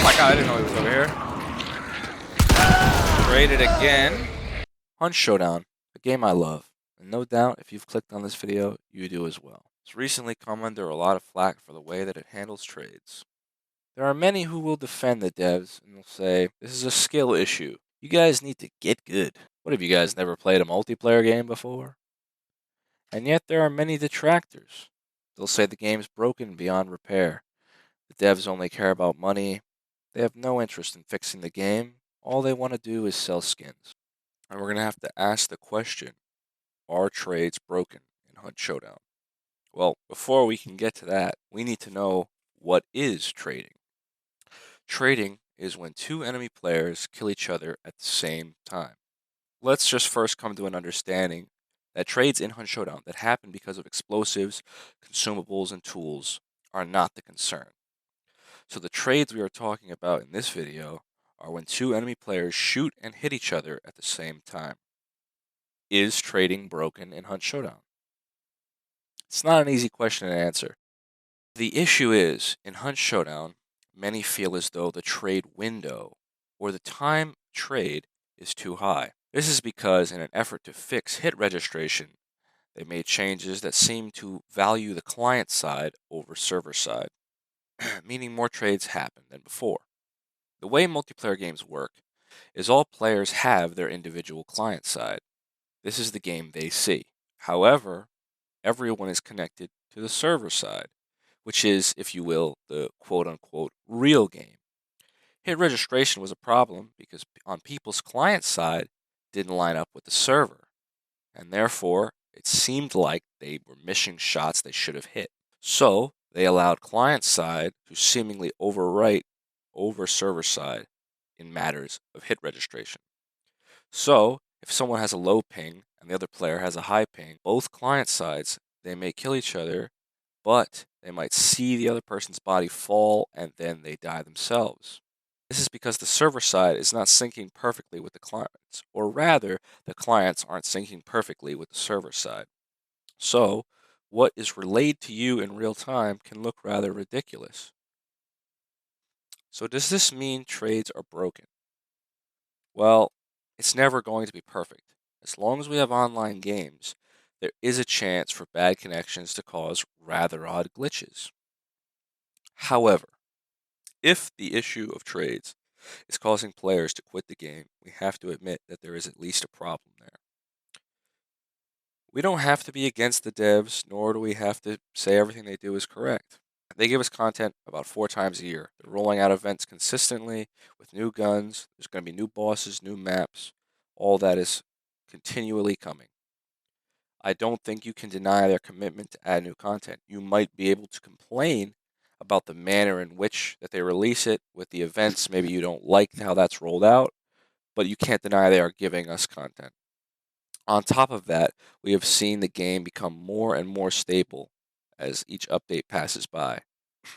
my god, I didn't know he was over here. Traded again. Hunt Showdown, a game I love. And no doubt, if you've clicked on this video, you do as well. It's recently come under a lot of flack for the way that it handles trades. There are many who will defend the devs and will say, this is a skill issue. You guys need to get good. What, have you guys never played a multiplayer game before? And yet there are many detractors. They'll say the game's broken beyond repair. The devs only care about money. They have no interest in fixing the game. All they want to do is sell skins. And we're going to have to ask the question, are trades broken in Hunt Showdown? Well, before we can get to that, we need to know what is trading. Trading is when two enemy players kill each other at the same time. Let's just first come to an understanding that trades in Hunt Showdown that happen because of explosives, consumables, and tools are not the concern. So the trades we are talking about in this video are when two enemy players shoot and hit each other at the same time. Is trading broken in Hunt Showdown? It's not an easy question to answer. The issue is, in Hunt Showdown, many feel as though the trade window, or the time trade, is too high. This is because in an effort to fix hit registration, they made changes that seem to value the client side over server side, meaning more trades happen than before. The way multiplayer games work is all players have their individual client side. This is the game they see. However, everyone is connected to the server side, which is, if you will, the quote-unquote real game. Hit registration was a problem because on people's client side didn't line up with the server, and therefore it seemed like they were missing shots they should have hit. So they allowed client side to seemingly overwrite over server side in matters of hit registration. So if someone has a low ping and the other player has a high ping, both client sides, they may kill each other, but they might see the other person's body fall and then they die themselves. This is because the server side is not syncing perfectly with the clients, or rather, the clients aren't syncing perfectly with the server side. So, what is relayed to you in real time can look rather ridiculous. So, does this mean trades are broken? Well, it's never going to be perfect. As long as we have online games, there is a chance for bad connections to cause rather odd glitches. However, if the issue of trades is causing players to quit the game, we have to admit that there is at least a problem there. We don't have to be against the devs, nor do we have to say everything they do is correct. They give us content about 4 times a year. They're rolling out events consistently with new guns. There's going to be new bosses, new maps. All that is continually coming. I don't think you can deny their commitment to add new content. You might be able to complain about the manner in which that they release it with the events. Maybe you don't like how that's rolled out, but you can't deny they are giving us content. On top of that, we have seen the game become more and more stable as each update passes by.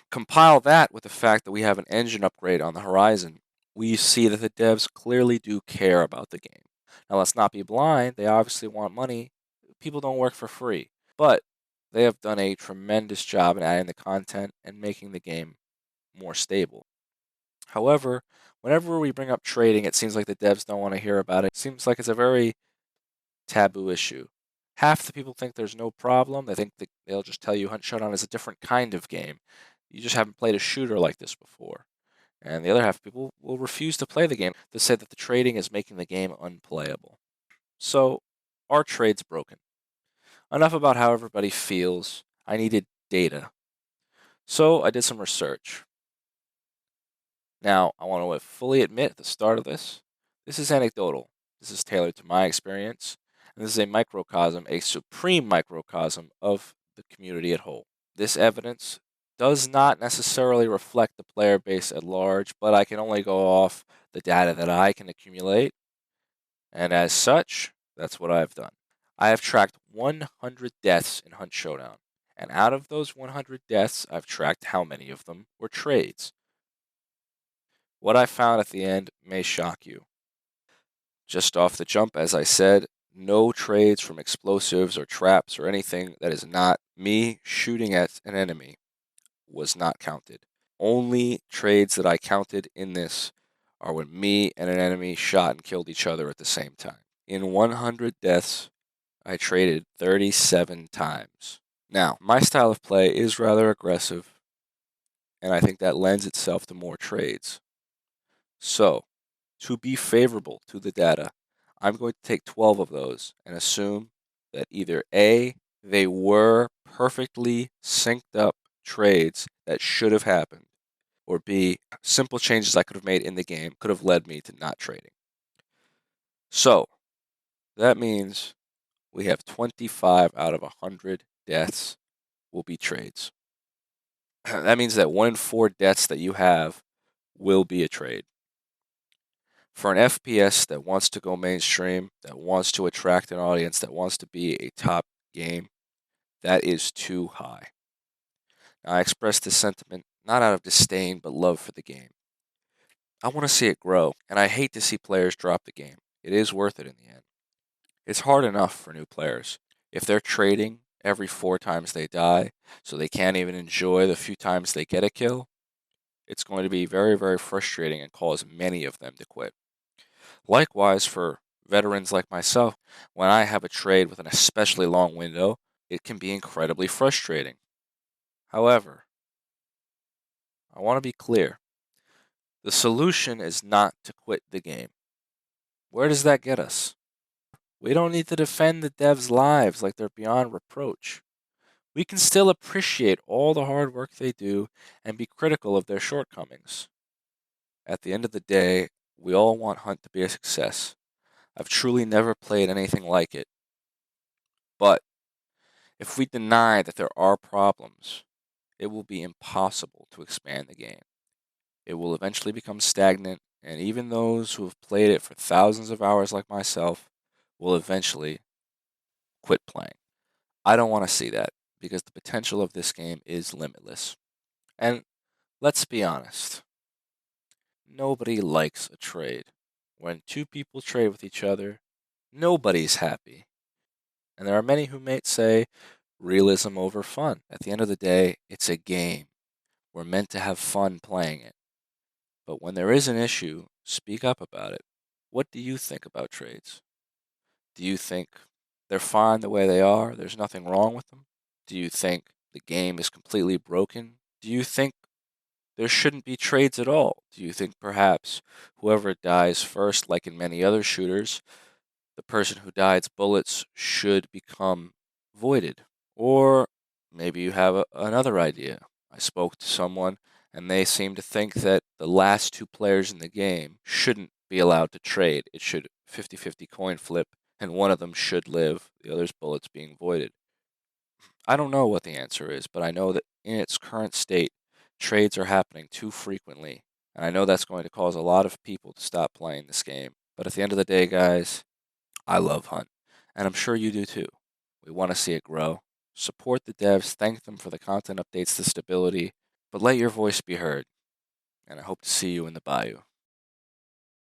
Compile that with the fact that we have an engine upgrade on the horizon, we see that the devs clearly do care about the game. Now, let's not be blind. They obviously want money. People don't work for free. But they have done a tremendous job in adding the content and making the game more stable. However, whenever we bring up trading, it seems like the devs don't want to hear about it. It seems like it's a very taboo issue. Half the people think there's no problem. They think that they'll just tell you Hunt Showdown is a different kind of game. You just haven't played a shooter like this before. And the other half of people will refuse to play the game. They say that the trading is making the game unplayable. So, are trades broken? Enough about how everybody feels. I needed data. So, I did some research. Now, I want to fully admit at the start of this is anecdotal. This is tailored to my experience. And this is a microcosm, a supreme microcosm of the community at whole. This evidence does not necessarily reflect the player base at large, but I can only go off the data that I can accumulate. And as such, that's what I've done. I have tracked 100 deaths in Hunt Showdown. And out of those 100 deaths, I've tracked how many of them were trades. What I found at the end may shock you. Just off the jump, as I said, no trades from explosives or traps or anything that is not me shooting at an enemy was not counted. only trades that I counted in this are when me and an enemy shot and killed each other at the same time. In 100 deaths, I traded 37 times. Now, my style of play is rather aggressive, and I think that lends itself to more trades. So, to be favorable to the data, I'm going to take 12 of those and assume that either A, they were perfectly synced up trades that should have happened, or B, simple changes I could have made in the game could have led me to not trading. So, that means we have 25 out of 100 deaths will be trades. That means that 1 in 4 deaths that you have will be a trade. For an FPS that wants to go mainstream, that wants to attract an audience, that wants to be a top game, that is too high. Now, I express this sentiment not out of disdain, but love for the game. I want to see it grow, and I hate to see players drop the game. It is worth it in the end. It's hard enough for new players. If they're trading every 4 times they die, so they can't even enjoy the few times they get a kill, it's going to be very, very frustrating and cause many of them to quit. Likewise, for veterans like myself, when I have a trade with an especially long window, it can be incredibly frustrating. However, I want to be clear. The solution is not to quit the game. Where does that get us? We don't need to defend the devs' lives like they're beyond reproach. We can still appreciate all the hard work they do and be critical of their shortcomings. At the end of the day, we all want Hunt to be a success. I've truly never played anything like it. But if we deny that there are problems, it will be impossible to expand the game. It will eventually become stagnant, and even those who have played it for thousands of hours like myself will eventually quit playing. I don't want to see that, because the potential of this game is limitless. And let's be honest, nobody likes a trade. When 2 people trade with each other, nobody's happy. And there are many who may say realism over fun. At the end of the day, it's a game. We're meant to have fun playing it. But when there is an issue, speak up about it. What do you think about trades? Do you think they're fine the way they are? There's nothing wrong with them? Do you think the game is completely broken? Do you think there shouldn't be trades at all? Do you think perhaps whoever dies first, like in many other shooters, the person who died's bullets should become voided? Or maybe you have another idea. I spoke to someone and they seem to think that the last 2 players in the game shouldn't be allowed to trade. It should 50-50 coin flip, and one of them should live, the other's bullets being voided. I don't know what the answer is, but I know that in its current state, trades are happening too frequently, and I know that's going to cause a lot of people to stop playing this game. But at the end of the day, guys, I love Hunt, and I'm sure you do too. We want to see it grow. Support the devs, thank them for the content updates to stability, but let your voice be heard, and I hope to see you in the bayou.